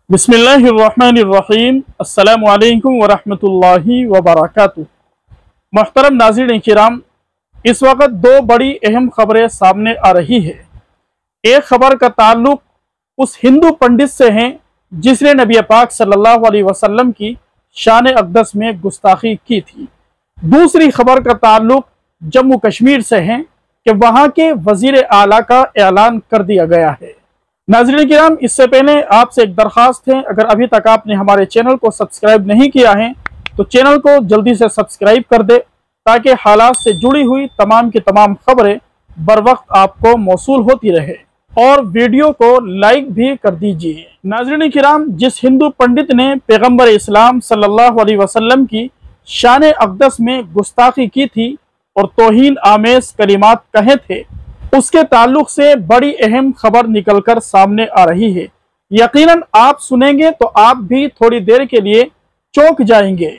बिस्मिल्लाहिर्रहमानिर्रहीम। अस्सलामु अलैकुम वरहमतुल्लाहि वबरकातुहू। मोहतरम नाज़रीन किराम, इस वक्त दो बड़ी अहम खबरें सामने आ रही है। एक खबर का ताल्लुक उस हिंदू पंडित से है जिसने नबी पाक सल्लल्लाहु अलैहि वसल्लम की शान अक़दस में गुस्ताखी की थी। दूसरी खबर का ताल्लुक जम्मू कश्मीर से है कि वहाँ के वज़ीर आला का ऐलान कर दिया गया है। नाज़रीन किराम, इससे पहले आपसे एक दरख्वास्त है, अगर अभी तक आपने हमारे चैनल को सब्सक्राइब नहीं किया है तो चैनल को जल्दी से सब्सक्राइब कर दे ताकि हालात से जुड़ी हुई तमाम की तमाम खबरें बर वक्त आपको मौसूल होती रहे, और वीडियो को लाइक भी कर दीजिए। नाज़रीन किराम, जिस हिंदू पंडित ने पैगम्बर इस्लाम सल्लल्लाहु अलैहि वसल्लम की शान अक़दस में गुस्ताखी की थी और तौहीन आमेज़ कलिमात कहे थे, उसके ताल्लुक से बड़ी अहम खबर निकलकर सामने आ रही है। यकीनन आप सुनेंगे तो आप भी थोड़ी देर के लिए चौंक जाएंगे।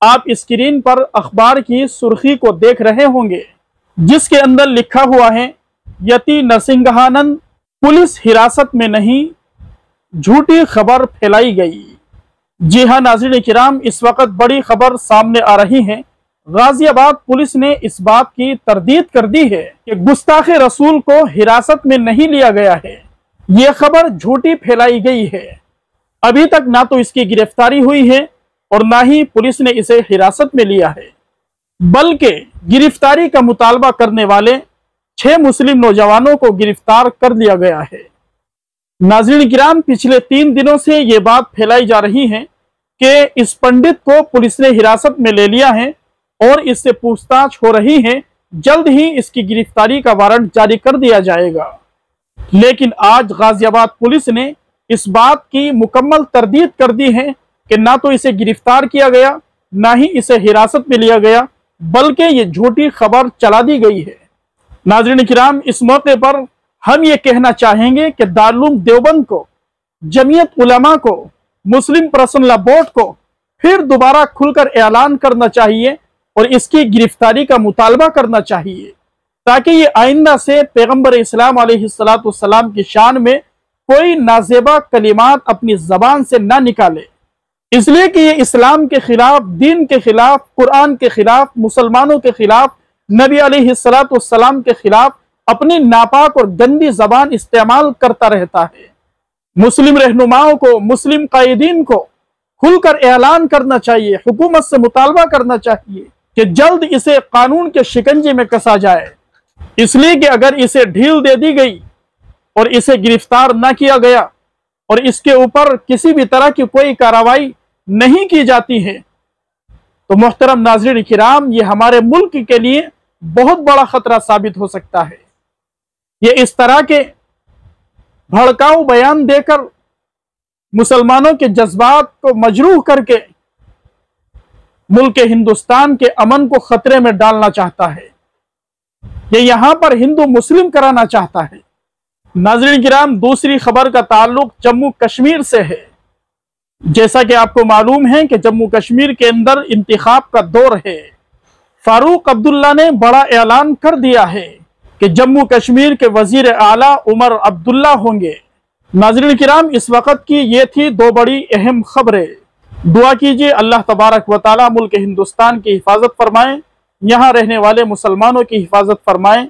आप स्क्रीन पर अखबार की सुर्खी को देख रहे होंगे जिसके अंदर लिखा हुआ है, यति नरसिंहानंद पुलिस हिरासत में नहीं, झूठी खबर फैलाई गई। जी हाँ नाज़रीन किराम, इस वक्त बड़ी खबर सामने आ रही है। गाजियाबाद पुलिस ने इस बात की तरदीद कर दी है कि गुस्ताखे रसूल को हिरासत में नहीं लिया गया है। यह खबर झूठी फैलाई गई है। अभी तक ना तो इसकी गिरफ्तारी हुई है और ना ही पुलिस ने इसे हिरासत में लिया है, बल्कि गिरफ्तारी का मुतालबा करने वाले 6 मुस्लिम नौजवानों को गिरफ्तार कर लिया गया है। नाज़रीन किराम, पिछले 3 दिनों से ये बात फैलाई जा रही है कि इस पंडित को पुलिस ने हिरासत में ले लिया है और इससे पूछताछ हो रही है। जल्द ही इसकी गिरफ्तारी का वारंट जारी कर दिया जाएगा। लेकिन आज गाजियाबाद पुलिस ने इस बात की मुकम्मल तरदीद कर दी है कि ना तो इसे गिरफ्तार किया गया, ना ही इसे हिरासत में लिया गया, बल्कि ये झूठी खबर चला दी गई है। नाज़रीन किराम, इस मौके पर हम ये कहना चाहेंगे कि दारुल देवबंद को, जमीयत उलमा को, मुस्लिम पर्सनल लॉ बोर्ड को फिर दोबारा खुलकर ऐलान करना चाहिए और इसकी गिरफ्तारी का मुतालबा करना चाहिए, ताकि ये आइंदा से पैगम्बर इस्लाम अलैहिस्सलाम की शान में कोई नाजेबा कलिमात अपनी जबान से ना निकाले। इसलिए कि ये इस्लाम के खिलाफ, दीन के खिलाफ, कुरान के खिलाफ, मुसलमानों के खिलाफ, नबी अलैहिस्सलाम के खिलाफ अपनी नापाक और गंदी जबान इस्तेमाल करता रहता है। मुस्लिम रहनुमाओं को, मुस्लिम कायदीन को खुलकर ऐलान करना चाहिए, हुकूमत से मुतालबा करना चाहिए कि जल्द इसे कानून के शिकंजे में कसा जाए। इसलिए कि अगर इसे ढील दे दी गई और इसे गिरफ्तार न किया गया और इसके ऊपर किसी भी तरह की कोई कार्रवाई नहीं की जाती है तो मोहतरम नाज़रीन किराम, ये हमारे मुल्क के लिए बहुत बड़ा खतरा साबित हो सकता है। ये इस तरह के भड़काऊ बयान देकर मुसलमानों के जज्बात को मजरूह करके मुल्क हिंदुस्तान के अमन को खतरे में डालना चाहता है। ये यहां पर हिंदू मुस्लिम कराना चाहता है। नाज़रीन किराम, दूसरी खबर का ताल्लुक जम्मू कश्मीर से है। जैसा कि आपको मालूम है कि जम्मू कश्मीर के अंदर इंतखाब का दौर है। फारूक अब्दुल्ला ने बड़ा ऐलान कर दिया है कि जम्मू कश्मीर के वजीर आला उमर अब्दुल्ला होंगे। नाज़रीन किराम, इस वक्त की ये थी दो बड़ी अहम खबरें। दुआ कीजिए अल्लाह तबारक व तआला मुल्क हिंदुस्तान की हिफाजत फरमाएं, यहाँ रहने वाले मुसलमानों की हिफाजत फरमाएं।